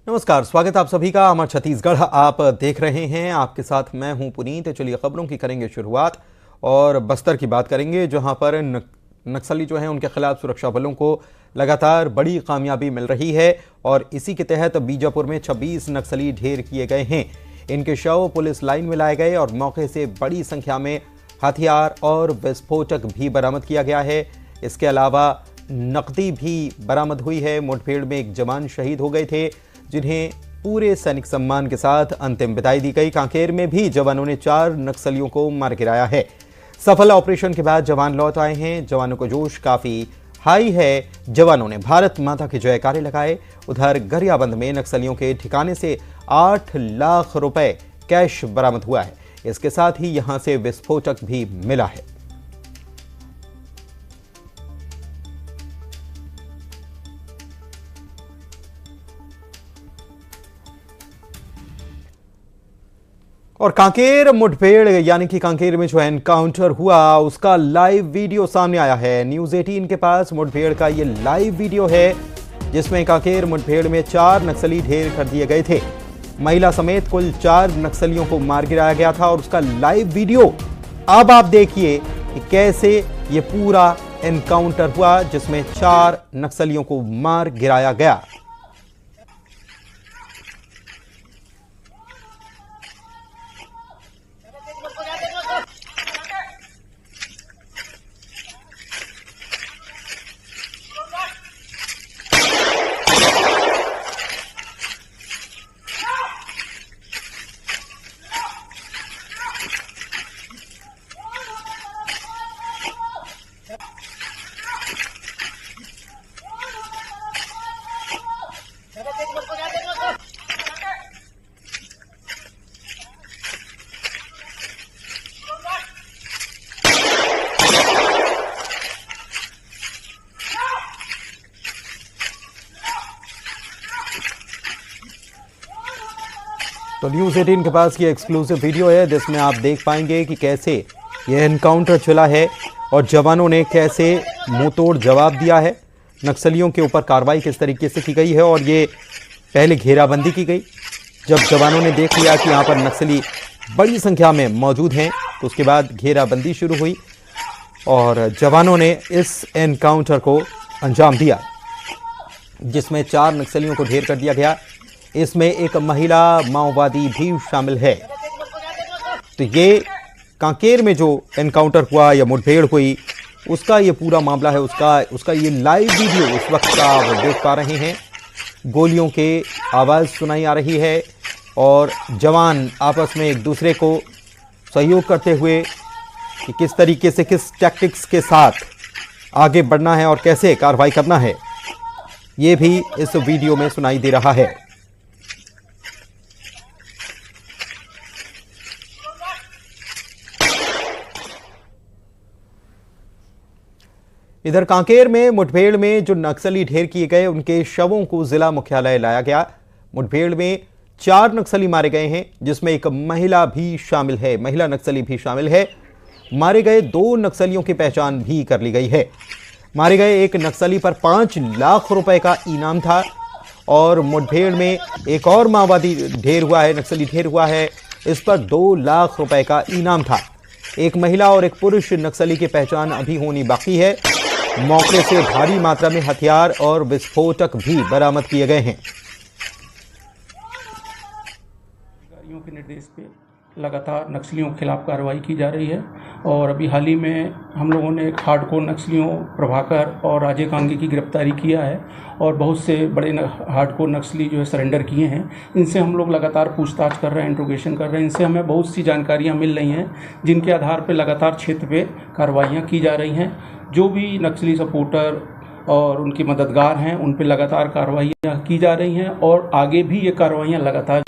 नमस्कार, स्वागत है आप सभी का अमर छत्तीसगढ़ आप देख रहे हैं। आपके साथ मैं हूं पुनीत। चलिए खबरों की करेंगे शुरुआत और बस्तर की बात करेंगे, जहां पर नक्सली जो हैं उनके खिलाफ सुरक्षा बलों को लगातार बड़ी कामयाबी मिल रही है और इसी के तहत बीजापुर में 26 नक्सली ढेर किए गए हैं। इनके शव पुलिस लाइन में लाए गए और मौके से बड़ी संख्या में हथियार और विस्फोटक भी बरामद किया गया है। इसके अलावा नकदी भी बरामद हुई है। मुठभेड़ में एक जवान शहीद हो गए थे, जिन्हें पूरे सैनिक सम्मान के साथ अंतिम विदाई दी गई। कांकेर में भी जवानों ने 4 नक्सलियों को मार गिराया है। सफल ऑपरेशन के बाद जवान लौट आए हैं। जवानों को जोश काफी हाई है। जवानों ने भारत माता के जयकारे लगाए। उधर गरियाबंद में नक्सलियों के ठिकाने से 8 लाख रुपए कैश बरामद हुआ है। इसके साथ ही यहां से विस्फोटक भी मिला है। और कांकेर मुठभेड़ यानी कि कांकेर में जो एनकाउंटर हुआ उसका लाइव वीडियो सामने आया है। न्यूज़ 18 के पास मुठभेड़ का ये लाइव वीडियो है, जिसमें कांकेर मुठभेड़ में 4 नक्सली ढेर कर दिए गए थे। महिला समेत कुल 4 नक्सलियों को मार गिराया गया था और उसका लाइव वीडियो अब आप देखिए कि कैसे ये पूरा एनकाउंटर हुआ, जिसमें 4 नक्सलियों को मार गिराया गया। तो न्यूज़ 18 के पास ये एक्सक्लूसिव वीडियो है, जिसमें आप देख पाएंगे कि कैसे यह एनकाउंटर चला है और जवानों ने कैसे मुंहतोड़ जवाब दिया है। नक्सलियों के ऊपर कार्रवाई किस तरीके से की गई है और ये पहले घेराबंदी की गई। जब जवानों ने देख लिया कि यहाँ पर नक्सली बड़ी संख्या में मौजूद हैं, तो उसके बाद घेराबंदी शुरू हुई और जवानों ने इस एनकाउंटर को अंजाम दिया, जिसमें 4 नक्सलियों को ढेर कर दिया गया। इसमें एक महिला माओवादी भी शामिल है। तो ये कांकेर में जो एनकाउंटर हुआ या मुठभेड़ हुई उसका ये पूरा मामला है। उसका ये लाइव वीडियो उस वक्त का आप देख पा रहे हैं। गोलियों के आवाज़ सुनाई आ रही है और जवान आपस में एक दूसरे को सहयोग करते हुए कि किस तरीके से, किस टैक्टिक्स के साथ आगे बढ़ना है और कैसे कार्रवाई करना है, ये भी इस वीडियो में सुनाई दे रहा है। इधर कांकेर में मुठभेड़ में जो नक्सली ढेर किए गए उनके शवों को जिला मुख्यालय लाया गया। मुठभेड़ में 4 नक्सली मारे गए हैं, जिसमें एक महिला भी शामिल है, महिला नक्सली भी शामिल है। मारे गए 2 नक्सलियों की पहचान भी कर ली गई है। मारे गए एक नक्सली पर 5 लाख रुपए का इनाम था और मुठभेड़ में एक और माओवादी ढेर हुआ है, नक्सली ढेर हुआ है, इस पर 2 लाख रुपए का इनाम था। एक महिला और एक पुरुष नक्सली की पहचान अभी होनी बाकी है। मौके से भारी मात्रा में हथियार और विस्फोटक भी बरामद किए गए हैं। अधिकारियों के निर्देश पे लगातार नक्सलियों के खिलाफ कार्रवाई की जा रही है और अभी हाल ही में हम लोगों ने एक हार्डकोर नक्सलियों प्रभाकर और राजे कांगे की गिरफ्तारी किया है और बहुत से बड़े हार्डकोर नक्सली जो है सरेंडर किए हैं। इनसे हम लोग लगातार पूछताछ कर रहे हैं, इंट्रोगेशन कर रहे हैं। इनसे हमें बहुत सी जानकारियां मिल रही हैं, जिनके आधार पर लगातार क्षेत्र पे कार्रवाइयाँ की जा रही हैं। जो भी नक्सली सपोर्टर और उनके मददगार हैं, उन पर लगातार कार्रवाइयाँ की जा रही हैं और आगे भी ये कार्रवाइयाँ लगातार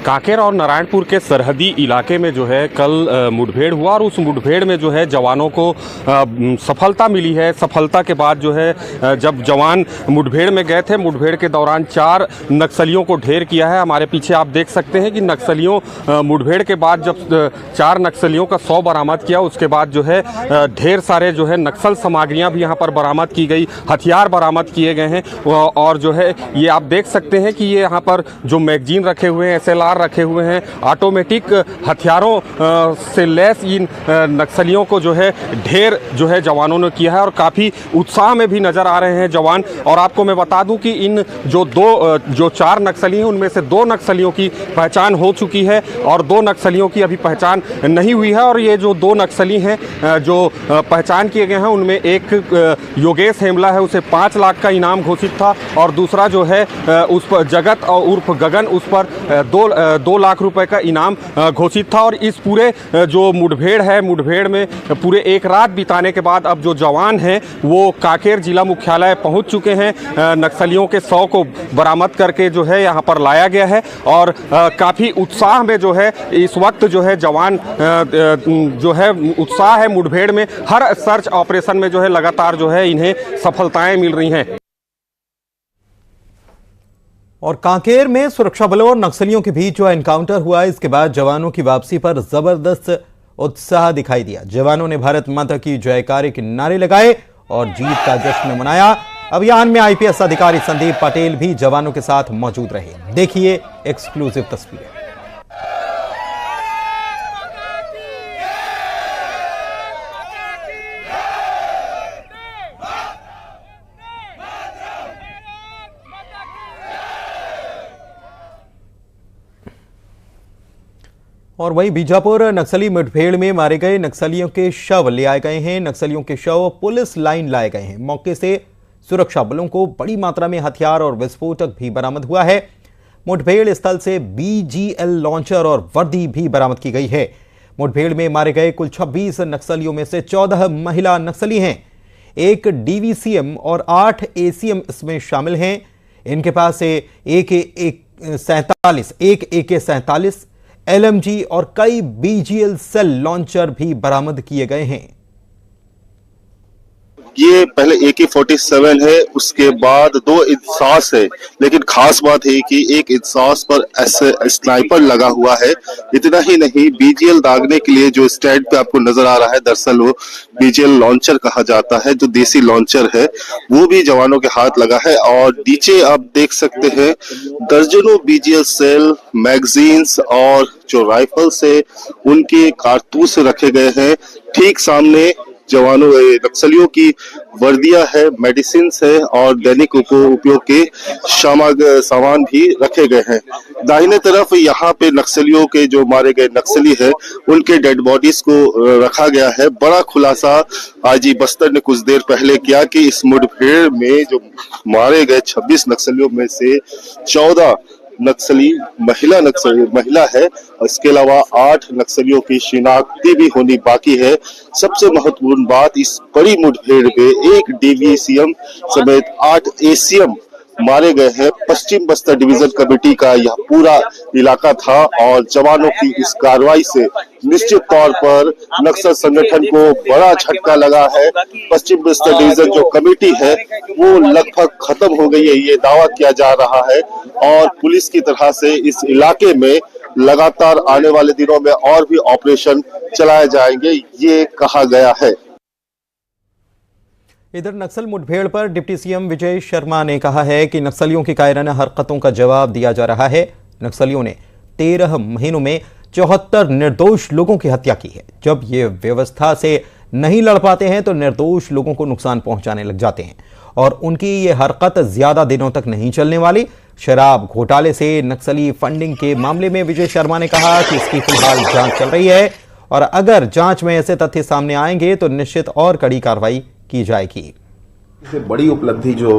कांकेर और नारायणपुर के सरहदी इलाके में जो है कल मुठभेड़ हुआ और उस मुठभेड़ में जो है जवानों को सफलता मिली है। सफलता के बाद जो है जब जवान मुठभेड़ में गए थे, मुठभेड़ के दौरान 4 नक्सलियों को ढेर किया है। हमारे पीछे आप देख सकते हैं कि नक्सलियों मुठभेड़ के बाद जब 4 नक्सलियों का 100 बरामद किया, उसके बाद जो है ढेर सारे जो है नक्सल सामग्रियां भी यहां पर बरामद की गई, हथियार बरामद किए गए हैं। और जो है ये आप देख सकते हैं कि ये यहाँ पर जो मैगजीन रखे हुए हैं, SLR रखे हुए हैं, ऑटोमेटिक हथियारों से लैस इन नक्सलियों को जो है ढेर जो है जवानों ने किया है और काफ़ी उत्साह में भी नज़र आ रहे हैं जवान। और आपको मैं बता दूं कि इन जो 4 नक्सली हैं उनमें से 2 नक्सलियों की पहचान हो चुकी है और 2 नक्सलियों की अभी पहचान नहीं हुई है। और ये जो 2 नक्सली हैं जो पहचान किए गए हैं उनमें एक योगेश हेमला है, उसे 5 लाख का इनाम घोषित था और दूसरा जो है उस पर जगत और उर्फ गगन, उस पर 2 लाख रुपए का इनाम घोषित था। और इस पूरे जो मुठभेड़ है, मुठभेड़ में पूरे एक रात बिताने के बाद अब जो जवान हैं वो कांकेर जिला मुख्यालय पहुंच चुके हैं। नक्सलियों के 100 को बरामद करके जो है यहाँ पर लाया गया है और काफ़ी उत्साह में जो है इस वक्त जो है जवान जो है उत्साह है। मुठभेड़ में हर सर्च ऑपरेशन में जो है लगातार जो है इन्हें सफलताएं मिल रही हैं। और कांकेर में सुरक्षा बलों और नक्सलियों के बीच जो एनकाउंटर हुआ, इसके बाद जवानों की वापसी पर जबरदस्त उत्साह दिखाई दिया। जवानों ने भारत माता की जयकारे के नारे लगाए और जीत का जश्न मनाया। अभियान में IPS अधिकारी संदीप पटेल भी जवानों के साथ मौजूद रहे। देखिए एक्सक्लूसिव तस्वीरें। और वहीं बीजापुर नक्सली मुठभेड़ में मारे गए नक्सलियों के शव ले आए गए हैं। नक्सलियों के शव पुलिस लाइन लाए गए हैं। मौके से सुरक्षा बलों को बड़ी मात्रा में हथियार और विस्फोटक भी बरामद हुआ है। मुठभेड़ स्थल से BGL लॉन्चर और वर्दी भी बरामद की गई है। मुठभेड़ में मारे गए कुल 26 नक्सलियों में से 14 महिला नक्सली हैं। 1 DVCM और 8 ACM इसमें शामिल हैं। इनके पास से एक AK-47, LMG और कई BGL सेल लॉन्चर भी बरामद किए गए हैं। ये पहले AK-47 है, उसके बाद 2 इंसास है, लेकिन खास बात है कि एक इंसास पर स्नाइपर लगा हुआ है। इतना ही नहीं, BGL दागने के लिए जो स्टैंड पे आपको नजर आ रहा है, दरअसल वो BGL लॉन्चर कहा जाता है, जो देसी लॉन्चर है, वो भी जवानों के हाथ लगा है। और नीचे आप देख सकते हैं दर्जनों BGL सेल, मैगजीन्स और जो राइफल्स है उनके कारतूस रखे गए हैं। ठीक सामने जवानों नक्सलियों की वर्दियां है, मेडिसिन है और दैनिक उपयोग के सामान भी रखे गए हैं। दाहिने तरफ यहाँ पे नक्सलियों के जो मारे गए नक्सली है उनके डेड बॉडीज को रखा गया है। बड़ा खुलासा IG बस्तर ने कुछ देर पहले किया कि इस मुठभेड़ में जो मारे गए 26 नक्सलियों में से 14 नक्सली महिला है। इसके अलावा 8 नक्सलियों की शिनाख्ती भी होनी बाकी है। सबसे महत्वपूर्ण बात, इस बड़ी मुठभेड़ में 1 DVCM समेत 8 ACM मारे गए हैं। पश्चिम बस्तर डिवीजन कमेटी का यह पूरा इलाका था और जवानों की इस कार्रवाई से निश्चित तौर पर नक्सल संगठन को बड़ा झटका लगा है। पश्चिम बस्तर डिवीजन जो कमेटी है वो लगभग खत्म हो गई है, ये दावा किया जा रहा है। और पुलिस की तरह से इस इलाके में लगातार आने वाले दिनों में और भी ऑपरेशन चलाए जाएंगे, ये कहा गया है। इधर नक्सल मुठभेड़ पर डिप्टी CM विजय शर्मा ने कहा है कि नक्सलियों की कायराना हरकतों का जवाब दिया जा रहा है। नक्सलियों ने 13 महीनों में 74 निर्दोष लोगों की हत्या की है। जब ये व्यवस्था से नहीं लड़ पाते हैं तो निर्दोष लोगों को नुकसान पहुंचाने लग जाते हैं और उनकी ये हरकत ज्यादा दिनों तक नहीं चलने वाली। शराब घोटाले से नक्सली फंडिंग के मामले में विजय शर्मा ने कहा कि इसकी फिलहाल जांच चल रही है और अगर जांच में ऐसे तथ्य सामने आएंगे तो निश्चित और कड़ी कार्रवाई की जाएगी। इससे बड़ी उपलब्धि जो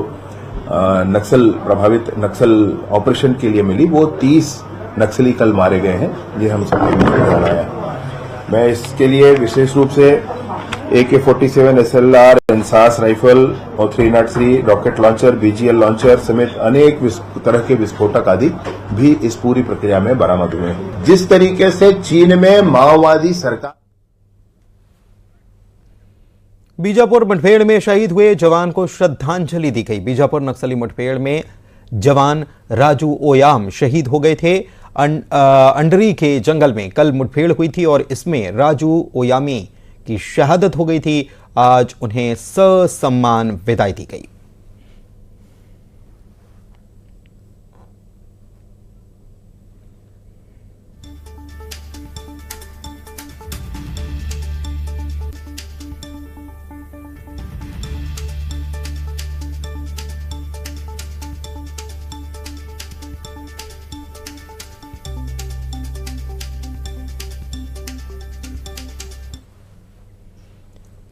नक्सल प्रभावित नक्सल ऑपरेशन के लिए मिली, वो 30 नक्सली कल मारे गए हैं। ये हम सबको बताया। मैं इसके लिए विशेष रूप से AK-47 SLR, इंसास राइफल और 303 रॉकेट लॉन्चर, BGL लॉन्चर समेत अनेक तरह के विस्फोटक आदि भी इस पूरी प्रक्रिया में बरामद हुए हैं। जिस तरीके से चीन में माओवादी सरकार बीजापुर मुठभेड़ में शहीद हुए जवान को श्रद्धांजलि दी गई। बीजापुर नक्सली मुठभेड़ में जवान राजू ओयाम शहीद हो गए थे। अंडरी के जंगल में कल मुठभेड़ हुई थी और इसमें राजू ओयामी की शहादत हो गई थी। आज उन्हें ससम्मान विदाई दी गई।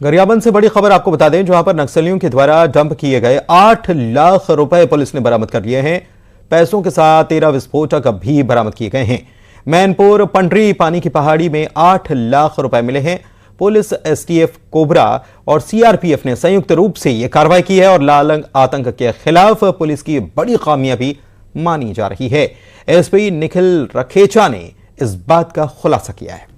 गरियाबंद से बड़ी खबर आपको बता दें, जहां पर नक्सलियों के द्वारा डंप किए गए 8 लाख रुपए पुलिस ने बरामद कर लिए हैं। पैसों के साथ 13 विस्फोटक भी बरामद किए गए हैं। मैनपुर पंडरी पानी की पहाड़ी में 8 लाख रुपए मिले हैं। पुलिस, STF कोबरा और CRPF ने संयुक्त रूप से यह कार्रवाई की है और लाल आतंक के खिलाफ पुलिस की बड़ी कामयाबी मानी जा रही है। SP निखिल रखेचा ने इस बात का खुलासा किया है।